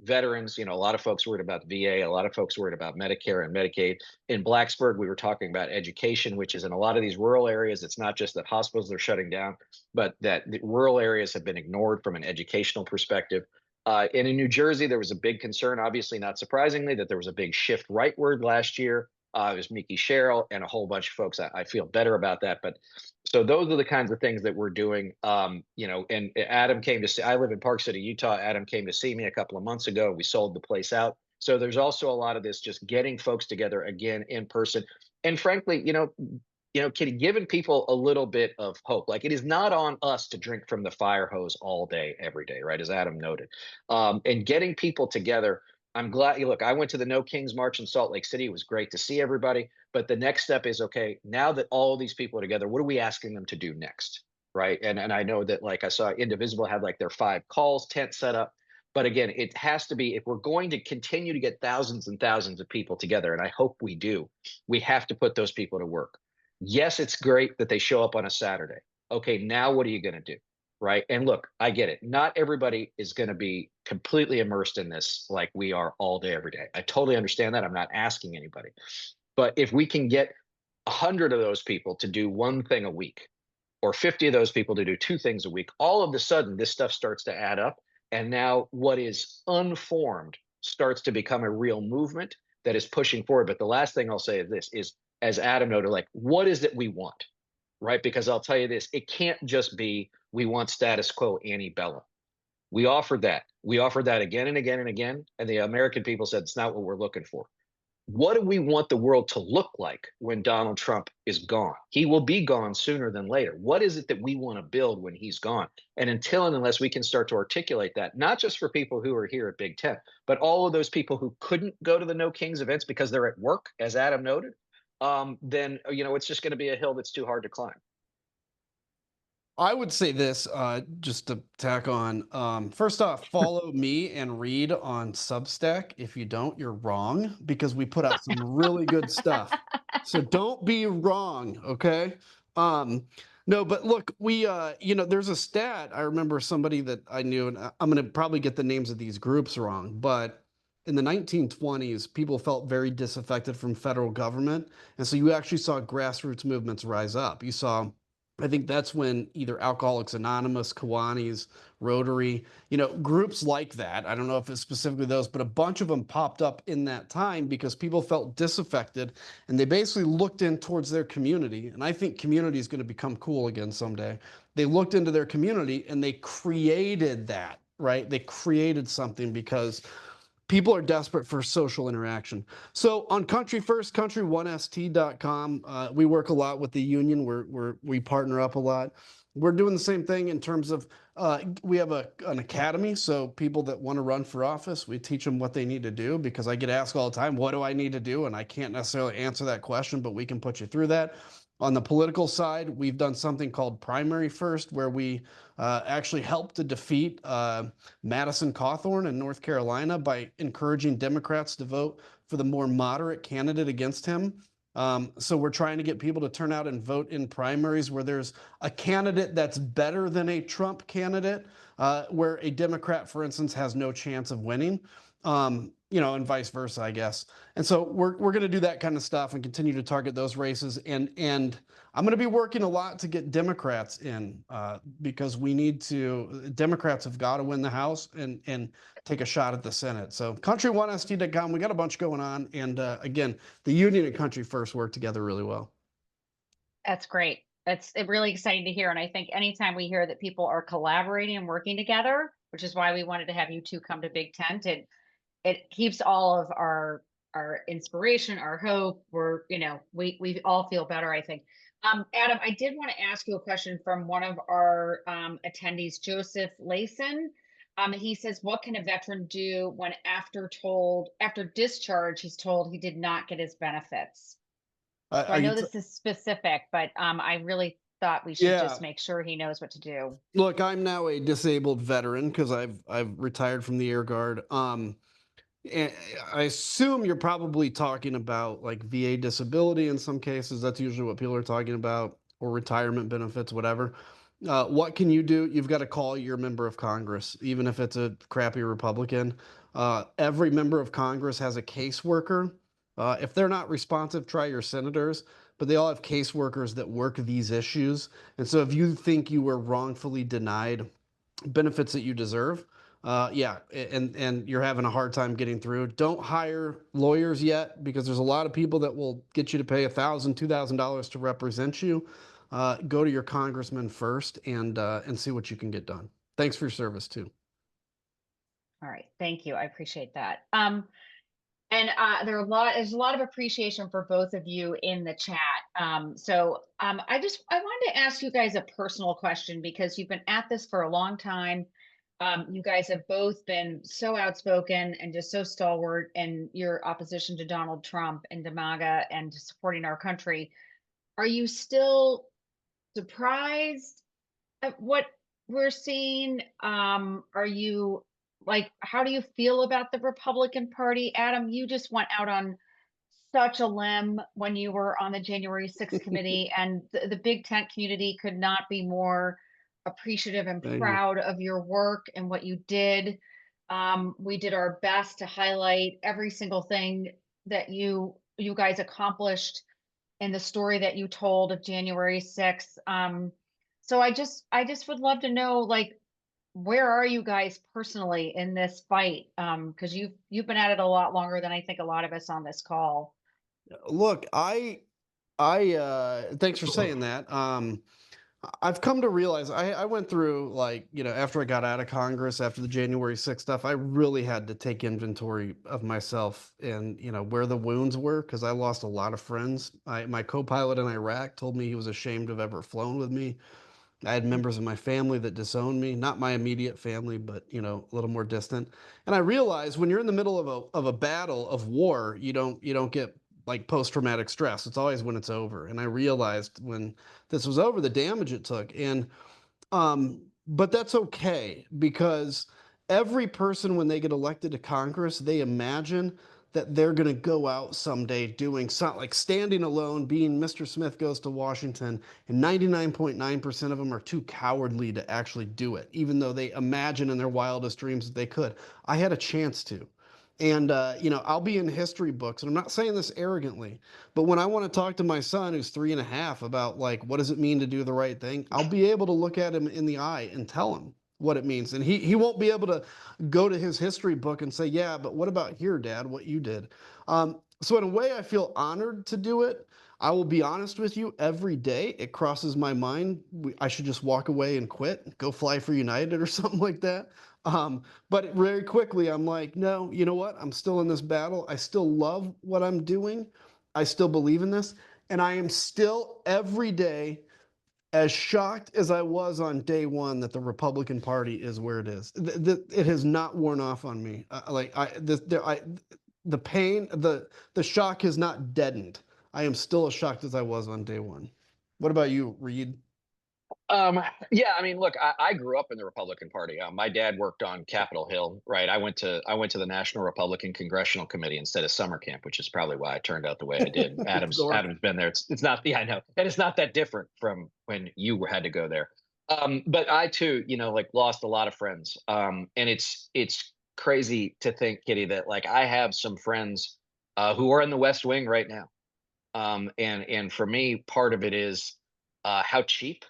veterans, a lot of folks worried about the VA, a lot of folks worried about Medicare and Medicaid. In Blacksburg, we were talking about education, which is in a lot of these rural areas. It's not just that hospitals are shutting down, but that the rural areas have been ignored from an educational perspective. And in New Jersey, there was a big concern, obviously not surprisingly, that there was a big shift rightward last year. It was Mickey Sherrill and a whole bunch of folks. I feel better about that. But so those are the kinds of things that we're doing. And Adam came to see, I live in Park City, Utah. Adam came to see me a couple of months ago. We sold the place out. So there's also a lot of this, just getting folks together again in person. And frankly, Kitty, giving people a little bit of hope. Like, it is not on us to drink from the fire hose all day, every day, right? As Adam noted, and getting people together I'm glad you look, I went to the No Kings March in Salt Lake City. It was great to see everybody. But the next step is okay, now that all of these people are together, what are we asking them to do next? Right. And I know that like I saw Indivisible had like their 5 calls tent set up. But again, it has to be if we're going to continue to get thousands and thousands of people together, and I hope we do, we have to put those people to work. Yes, it's great that they show up on a Saturday. Okay, now what are you going to do? Right. And look, I get it. Not everybody is going to be completely immersed in this like we are all day, every day. I totally understand that. I'm not asking anybody. But if we can get 100 of those people to do one thing a week, or 50 of those people to do 2 things a week, all of a sudden this stuff starts to add up. And now what is unformed starts to become a real movement that is pushing forward. But the last thing I'll say is this is, as Adam noted, like, what is it we want? Right? Because I'll tell you this, it can't just be we want status quo ante bellum. We offered that. We offered that again and again and again. And the American people said it's not what we're looking for. What do we want the world to look like when Donald Trump is gone? He will be gone sooner than later. What is it that we want to build when he's gone? And until and unless we can start to articulate that, not just for people who are here at Big Tent, but all of those people who couldn't go to the No Kings events because they're at work, as Adam noted, then it's just going to be a hill that's too hard to climb. I would say this, just to tack on. First off, follow me and read on Substack. If you don't, you're wrong because we put out some really good stuff. So don't be wrong, okay? No, but look, we, there's a stat. I remember somebody that I knew, and I'm going to probably get the names of these groups wrong, but in the 1920s, people felt very disaffected from federal government. And so you actually saw grassroots movements rise up. You saw, I think that's when either Alcoholics Anonymous, Kiwanis, Rotary, groups like that. I don't know if it's specifically those, but a bunch of them popped up in that time because people felt disaffected and they basically looked in towards their community. And I think community is going to become cool again someday. They looked into their community and they created that, right? They created something because people are desperate for social interaction. So on Country First, country1st.com, we work a lot with the union. We partner up a lot. We're doing the same thing in terms of we have an academy. So people that want to run for office, we teach them what they need to do because I get asked all the time, what do I need to do? And I can't necessarily answer that question, but we can put you through that. On the political side, we've done something called Primary First, where we actually help to defeat Madison Cawthorn in North Carolina by encouraging Democrats to vote for the more moderate candidate against him. So we're trying to get people to turn out and vote in primaries where there's a candidate that's better than a Trump candidate, where a Democrat, for instance, has no chance of winning. And vice versa, I guess. And so we're going to do that kind of stuff and continue to target those races. And I'm going to be working a lot to get Democrats in because Democrats have got to win the House and take a shot at the Senate. So country1st.com, we got a bunch going on. And again, the union and Country First work together really well. That's great. That's really exciting to hear. And I think anytime we hear that people are collaborating and working together, which is why we wanted to have you two come to Big Tent, it keeps all of our inspiration, our hope. We all feel better, I think. Adam, I did want to ask you a question from one of our attendees, Joseph Layson. He says, what can a veteran do when after discharge, he's told he did not get his benefits? So I know this is specific, but I really thought we should just make sure he knows what to do. Look, I'm now a disabled veteran because I've retired from the Air Guard. And I assume you're probably talking about like VA disability in some cases. That's usually what people are talking about, or retirement benefits, whatever. What can you do? You've got to call your member of Congress, even if it's a crappy Republican. Every member of Congress has a caseworker. If they're not responsive, try your senators, but they all have caseworkers that work these issues. And so if you think you were wrongfully denied benefits that you deserve, and you're having a hard time getting through, don't hire lawyers yet because there's a lot of people that will get you to pay $1,000, $2,000 to represent you. Go to your congressman first and see what you can get done. Thanks for your service too. All right, thank you. I appreciate that. There's a lot of appreciation for both of you in the chat. I wanted to ask you guys a personal question because you've been at this for a long time. You guys have both been so outspoken and just so stalwart in your opposition to Donald Trump and to MAGA and to supporting our country. Are you still surprised at what we're seeing? Are you like, how do you feel about the Republican Party? Adam, you just went out on such a limb when you were on the January 6th committee, and the Big Tent community could not be more appreciative and Thank you. proud of your work and what you did. We did our best to highlight every single thing that you guys accomplished in the story that you told of January 6th. So I just would love to know, like, where are you guys personally in this fight? Because you've been at it a lot longer than I think a lot of us on this call. Look, thanks for saying that. I've come to realize I went through, like, after I got out of Congress, after the January 6th stuff, I really had to take inventory of myself and, where the wounds were, because I lost a lot of friends. My co-pilot in Iraq told me he was ashamed of ever flown with me. I had members of my family that disowned me, not my immediate family, but, a little more distant. And I realized when you're in the middle of a battle of war, you don't get like post-traumatic stress. It's always when it's over. And I realized when this was over, the damage it took. But that's okay, because every person, when they get elected to Congress, they imagine that they're going to go out someday doing something like standing alone, being Mr. Smith Goes to Washington, and 99.9% of them are too cowardly to actually do it, even though they imagine in their wildest dreams that they could. I had a chance to. And, I'll be in history books, and I'm not saying this arrogantly, but when I want to talk to my son, who's 3.5, about, like, what does it mean to do the right thing, I'll be able to look at him in the eye and tell him what it means. And he won't be able to go to his history book and say, yeah, but what about here, Dad, what you did? So in a way, I feel honored to do it. I will be honest with you, every day it crosses my mind, I should just walk away and quit, go fly for United or something like that. But very quickly, I'm like, no, you know what? I'm still in this battle. I still love what I'm doing. I still believe in this. And I am still every day as shocked as I was on day one that the Republican Party is where it is. It has not worn off on me. The pain, the shock has not deadened. I am still as shocked as I was on day one. What about you, Reed? Yeah, I mean, look, I grew up in the Republican Party. My dad worked on Capitol Hill, right? I went to the National Republican Congressional Committee instead of summer camp, which is probably why I turned out the way I did. Adam's Dork. Adam's been there. It's not, yeah, I know, and it's not that different from when you had to go there. But I too, like, lost a lot of friends. And it's crazy to think, Kitty, that, like, I have some friends who are in the West Wing right now. And for me, part of it is how cheap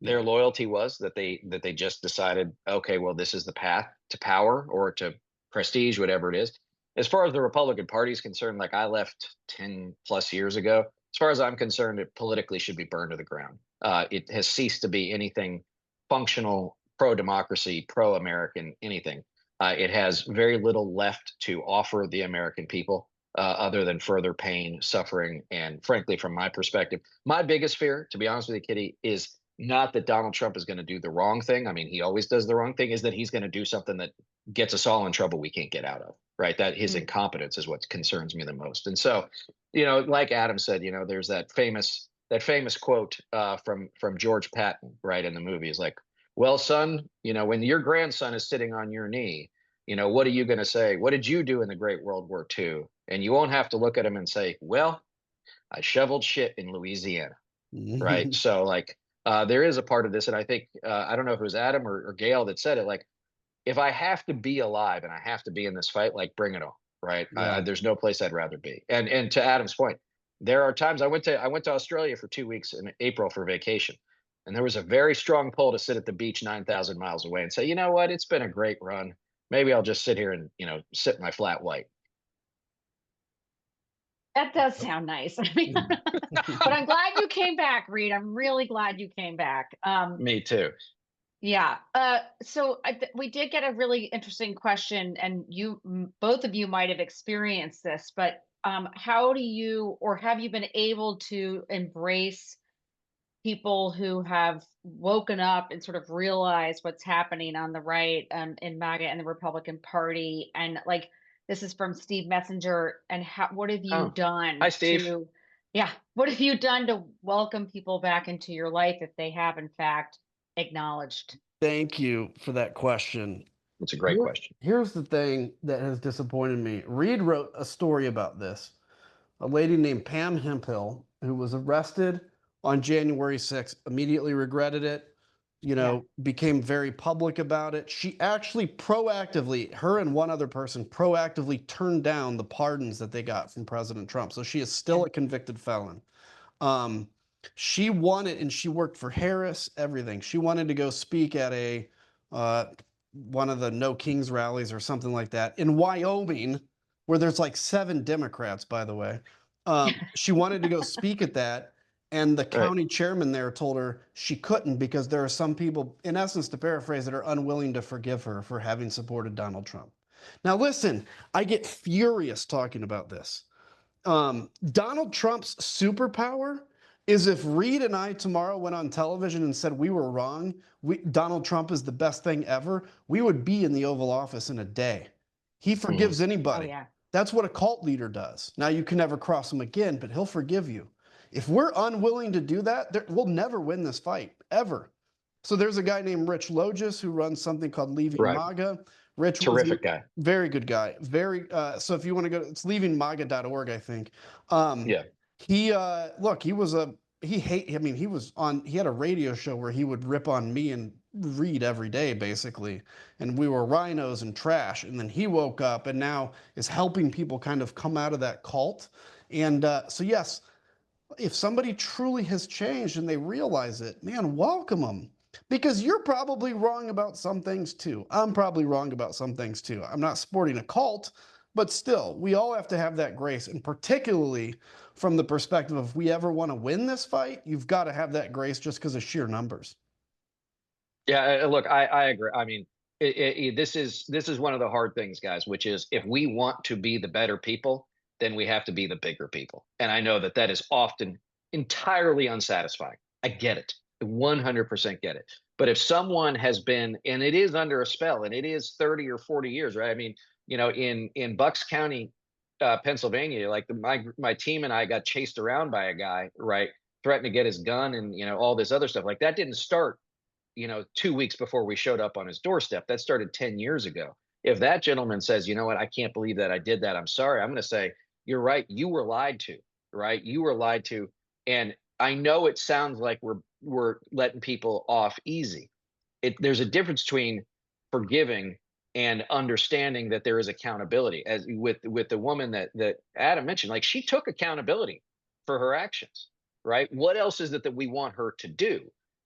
Yeah. their loyalty was, that they just decided, okay, well, this is the path to power or to prestige, whatever it is. As far as the Republican Party is concerned, like, I left 10 plus years ago. As far as I'm concerned, it politically should be burned to the ground. It has ceased to be anything functional, pro democracy, pro American, anything. It has very little left to offer the American people, other than further pain, suffering, and, frankly, from my perspective, my biggest fear, to be honest with you, Kitty, is not that Donald Trump is going to do the wrong thing. I mean, he always does the wrong thing. Is that he's going to do something that gets us all in trouble we can't get out of, right? That his incompetence is what concerns me the most. And so, like Adam said, there's that famous quote from George Patton, right, in the movie. Is like, well, son, when your grandson is sitting on your knee, what are you going to say? What did you do in the Great World War II? And you won't have to look at him and say, well, I shoveled shit in Louisiana, right? So, like, there is a part of this, and I think, I don't know if it was Adam or Gail that said it. Like, if I have to be alive and I have to be in this fight, like, bring it on, right? Yeah. There's no place I'd rather be. And to Adam's point, there are times I went to Australia for 2 weeks in April for vacation, and there was a very strong pull to sit at the beach 9,000 miles away and say, you know what, it's been a great run. Maybe I'll just sit here and sip my flat white. That does sound nice. I mean, but I'm glad you came back, Reed. I'm really glad you came back. Me too. Yeah. So we did get a really interesting question, and both of you might have experienced this, but how do you, or have you been able to embrace people who have woken up and sort of realized what's happening on the right in MAGA and the Republican Party. And like, this is from Steve Messenger. And what have you Oh, done hi, Steve. yeah, what have you done to welcome people back into your life if they have in fact acknowledged? Thank you for that question. That's a great question. Here's the thing that has disappointed me. Reed wrote a story about this. A lady named Pam Hemphill, who was arrested on January 6th, immediately regretted it, became very public about it. She actually proactively, her and one other person, proactively turned down the pardons that they got from President Trump. So she is still a convicted felon. She wanted, and she worked for Harris, everything. She wanted to go speak at one of the No Kings rallies or something like that in Wyoming, where there's like 7 Democrats, by the way. She wanted to go speak at that, and the county chairman there told her she couldn't because there are some people, in essence, to paraphrase, that are unwilling to forgive her for having supported Donald Trump. Now, listen, I get furious talking about this. Donald Trump's superpower is if Reed and I tomorrow went on television and said we were wrong, Donald Trump is the best thing ever, we would be in the Oval Office in a day. He forgives anybody. Oh, yeah. That's what a cult leader does. Now, you can never cross him again, but he'll forgive you. If we're unwilling to do that, we'll never win this fight, ever. So there's a guy named Rich Logis who runs something called Leaving MAGA. Rich Terrific guy. Very good guy. So if you want to go, it's leavingmaga.org, I think. Yeah. He had a radio show where he would rip on me and Reed every day, basically. And we were rhinos and trash. And then he woke up and now is helping people kind of come out of that cult. And so, yes, if somebody truly has changed and they realize it, man, welcome them. Because you're probably wrong about some things too. I'm probably wrong about some things too. I'm not sporting a cult, but still, we all have to have that grace. And particularly from the perspective of if we ever want to win this fight, you've got to have that grace just because of sheer numbers. Yeah, look, I agree. I mean, this is one of the hard things, guys, which is if we want to be the better people, then we have to be the bigger people. And I know that is often entirely unsatisfying. I get it. 100% get it. But if someone has been, and it is under a spell, and it is 30 or 40 years, right? I mean, in Bucks County, Pennsylvania, like my team and I got chased around by a guy, right? Threatened to get his gun and, all this other stuff. Like that didn't start, 2 weeks before we showed up on his doorstep. That started 10 years ago. If that gentleman says, you know what, I can't believe that I did that, I'm sorry, I'm going to say, you're right. You were lied to, right? You were lied to. And I know it sounds like we're letting people off easy. There's a difference between forgiving and understanding that there is accountability. As with the woman that Adam mentioned, like she took accountability for her actions, right? What else is it that we want her to do?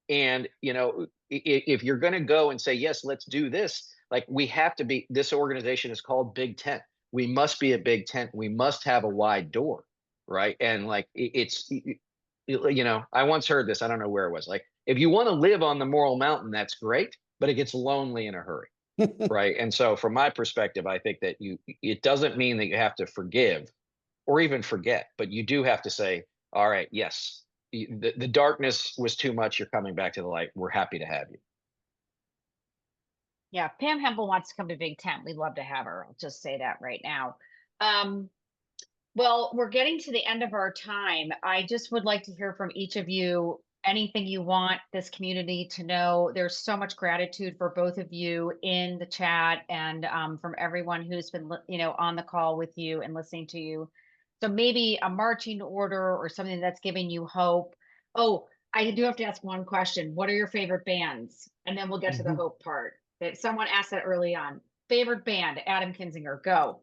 And if you're going to go and say, yes, let's do this, like we have to be, this organization is called Big Tent. We must be a big tent. We must have a wide door, right? And like I once heard this, I don't know where it was, like, if you want to live on the moral mountain, that's great, but it gets lonely in a hurry. Right. And so from my perspective, I think that it doesn't mean that you have to forgive or even forget, but you do have to say, all right, yes, the darkness was too much. You're coming back to the light. We're happy to have you. Yeah, Pam Hempel wants to come to Big Tent. We'd love to have her. I'll just say that right now. Well, we're getting to the end of our time. I just would like to hear from each of you anything you want this community to know. There's so much gratitude for both of you in the chat and from everyone who's been, on the call with you and listening to you. So maybe a marching order or something that's giving you hope. Oh, I do have to ask one question. What are your favorite bands? And then we'll get to the hope part. That someone asked that early on. Favorite band, Adam Kinzinger, go.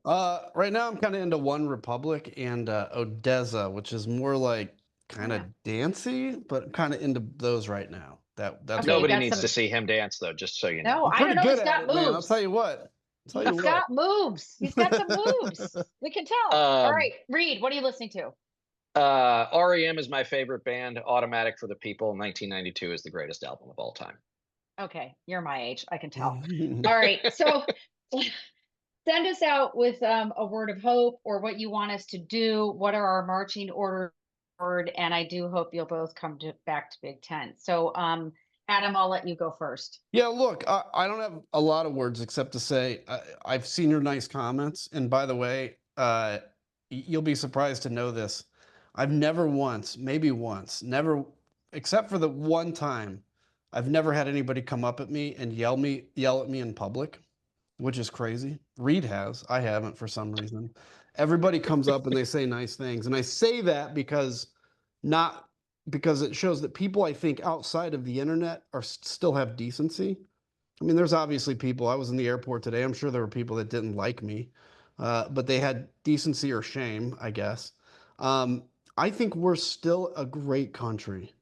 Right now I'm kind of into One Republic and Odessa, which is more like kind of dancey, but kind of into those right now. That's Okay, nobody needs to see him dance though, just so you know. No, I don't know. He's got moves. Man, I'll tell you what. He's got moves. He's got some moves. We can tell. All right, Reed, what are you listening to? REM is my favorite band. Automatic for the People, 1992 is the greatest album of all time. Okay, you're my age. I can tell. All right, so send us out with a word of hope or what you want us to do. What are our marching orders forward, and I do hope you'll both come back to Big Tent. So, Adam, I'll let you go first. Yeah, look, I don't have a lot of words except to say I've seen your nice comments. And by the way, you'll be surprised to know this. I've never once, maybe once, never, except for the one time, I've never had anybody come up at me and yell at me in public, which is crazy. Reed has. I haven't for some reason. Everybody comes up and they say nice things. And I say that not because it shows that people I think outside of the internet are still have decency. I mean, there's obviously people. I was in the airport today. I'm sure there were people that didn't like me, but they had decency or shame, I guess. Um, I think we're still a great country.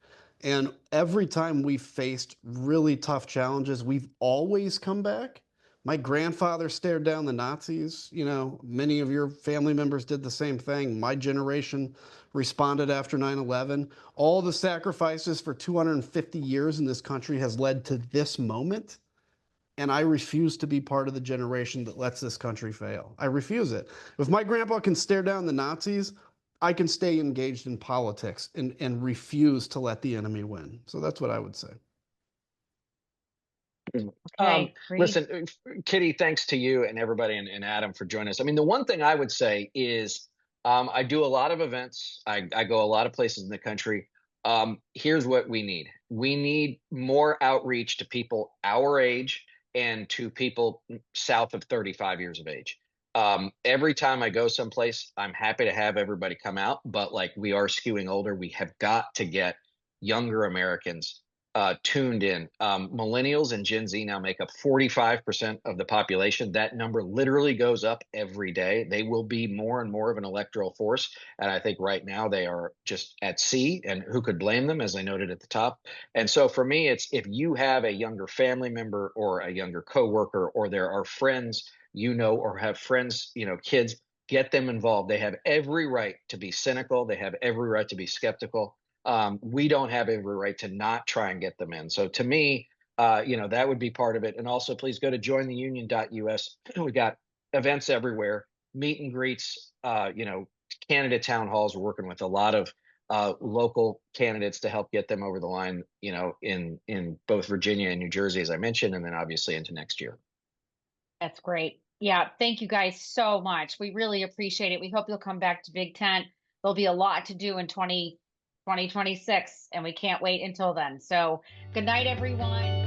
And every time we've faced really tough challenges, we've always come back. My grandfather stared down the Nazis. You know, many of your family members did the same thing. My generation responded after 9/11. All the sacrifices for 250 years in this country has led to this moment. And I refuse to be part of the generation that lets this country fail. I refuse it. If my grandpa can stare down the Nazis, I can stay engaged in politics and refuse to let the enemy win. So that's what I would say. Okay, Reed. Listen, Kitty, thanks to you and everybody and Adam for joining us. I mean, the one thing I would say is I do a lot of events. I go a lot of places in the country. Here's what we need. We need more outreach to people our age and to people south of 35 years of age. Every time I go someplace, I'm happy to have everybody come out, but like we are skewing older, we have got to get younger Americans tuned in. Millennials and Gen Z now make up 45% of the population. That number literally goes up every day. They will be more and more of an electoral force. And I think right now they are just at sea, and who could blame them, as I noted at the top. And so for me, it's if you have a younger family member or a younger coworker, or there are friends, or have friends, kids, get them involved. They have every right to be cynical. They have every right to be skeptical. We don't have every right to not try and get them in. So to me, that would be part of it. And also, please go to jointheunion.us. We got events everywhere, meet and greets, candidate town halls. We're working with a lot of local candidates to help get them over the line, in both Virginia and New Jersey, as I mentioned, and then obviously into next year. That's great. Yeah, thank you guys so much. We really appreciate it. We hope you'll come back to Big Tent. There'll be a lot to do in 2026, and we can't wait until then. So good night, everyone.